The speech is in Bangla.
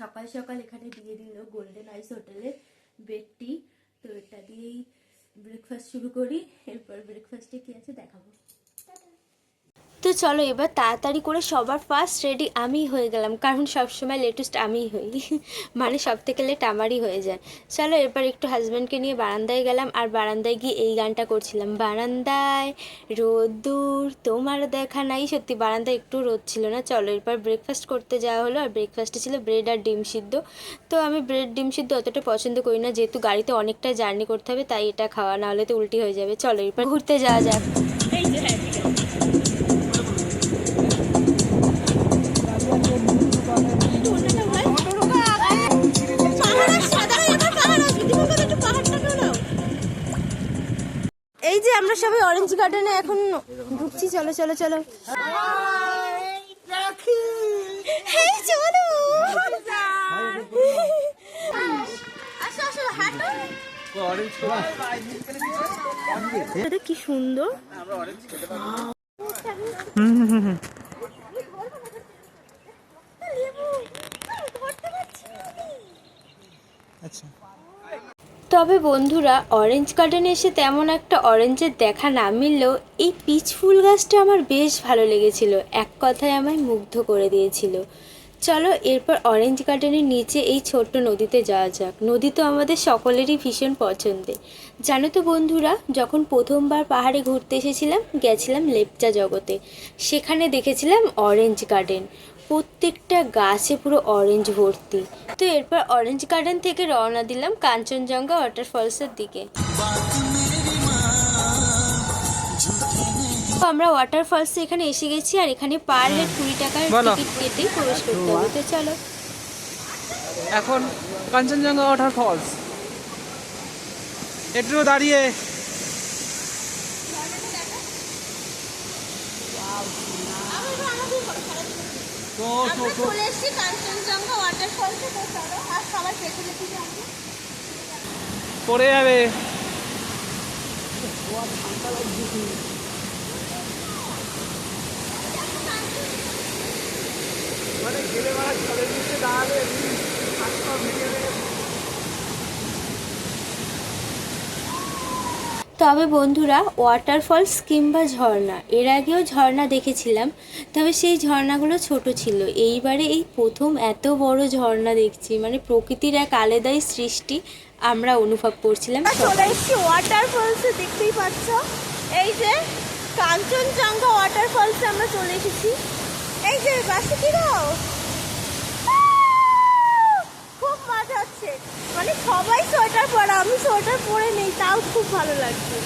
সকাল সকাল এখানে দিয়ে দিল গোল্ডেন আইস হোটেলের বেড টি। তো এটা দিয়েই ব্রেকফাস্ট শুরু করি, এরপর ব্রেকফাস্টে কি আছে দেখাবো। তো চলো এবার তাড়াতাড়ি করে সবার ফার্স্ট রেডি আমি হয়ে গেলাম, কারণ সবসময় লেটেস্ট আমিই হই, মানে সব থেকে লেট আমারই হয়ে যায়। চলো এরপর একটু হাজব্যান্ডকে নিয়ে বারান্দায় গেলাম, আর বারান্দায় গিয়ে এই গানটা করছিলাম, বারান্দায় রোদ্দুর তোমার দেখা নাই। সত্যি বারান্দায় একটু রোদ ছিল না। চলো এরপর ব্রেকফাস্ট করতে যাওয়া হলো, আর ব্রেকফাস্টে ছিল ব্রেড আর ডিম সিদ্ধ। তো আমি ব্রেড ডিম সিদ্ধ অতটা পছন্দ করি না, যেহেতু গাড়িতে অনেকটা জার্নি করতে হবে, তাই এটা খাওয়া, না হলে তো উল্টি হয়ে যাবে। চলো এরপর ঘুরতে যাওয়া যাক। এই যে আমরা সবাই অরেঞ্জ গার্ডেনে এখন ঢুকছি। চলো চলো চলো, কি সুন্দর। আচ্ছা, তবে বন্ধুরা অরেঞ্জ গার্ডেনে এসে তেমন একটা অরেঞ্জের দেখা না মিললেও এই পিচ ফুল গাছটা আমার বেশ ভালো লেগেছিল, এক কথায় আমায় মুগ্ধ করে দিয়েছিল। চলো এরপর অরেঞ্জ গার্ডেনের নিচে এই ছোট্ট নদীতে যাওয়া যাক। নদী তো আমাদের সকলেরই ভীষণ পছন্দের। জানো তো বন্ধুরা, যখন প্রথমবার পাহাড়ে ঘুরতে এসেছিলাম, গেছিলাম লেপচা জগতে, সেখানে দেখেছিলাম অরেঞ্জ গার্ডেন, প্রত্যেকটা গাছে পুরো অরেঞ্জ ভর্তি। তো এরপর অরেঞ্জ গার্ডেন থেকে রওনা দিলাম কাঞ্চনজঙ্ঘা ওয়াটারফলসের দিকে। তো আমরা ওয়াটারফলসে এখানে এসে গেছি, আর এখানে পার হেড 20 টাকার টিকিট কেটেই প্রবেশ করতে হবে। তো চলো এখন কাঞ্চনজঙ্ঘা ওয়াটারফলস, একটু দাঁড়িয়ে পড়ে যাবে। তবে বন্ধুরা ওয়াটারফলস কিংবা ঝর্ণা, এর আগেও ঝর্ণা দেখেছিলাম, তবে সেই ঝর্ণাগুলো ছোট ছিল। এইবারে এই প্রথম এত বড় ঝর্ণা দেখছি, মানে প্রকৃতির এক আলাদাই সৃষ্টি আমরা অনুভব করছিলাম। চলে এসেছি ওয়াটারফলসে, দেখতেই পাচ্ছ এই যে কাঞ্চনজঙ্ঘা ওয়াটারফলসে আমরা চলে এসেছি। এই যে বাসে কি দাও, খুব মজা হচ্ছে, মানে সবাই সোয়েটার পরা, আমি সোয়েটার পরে নেই, তাও খুব ভালো লাগছে।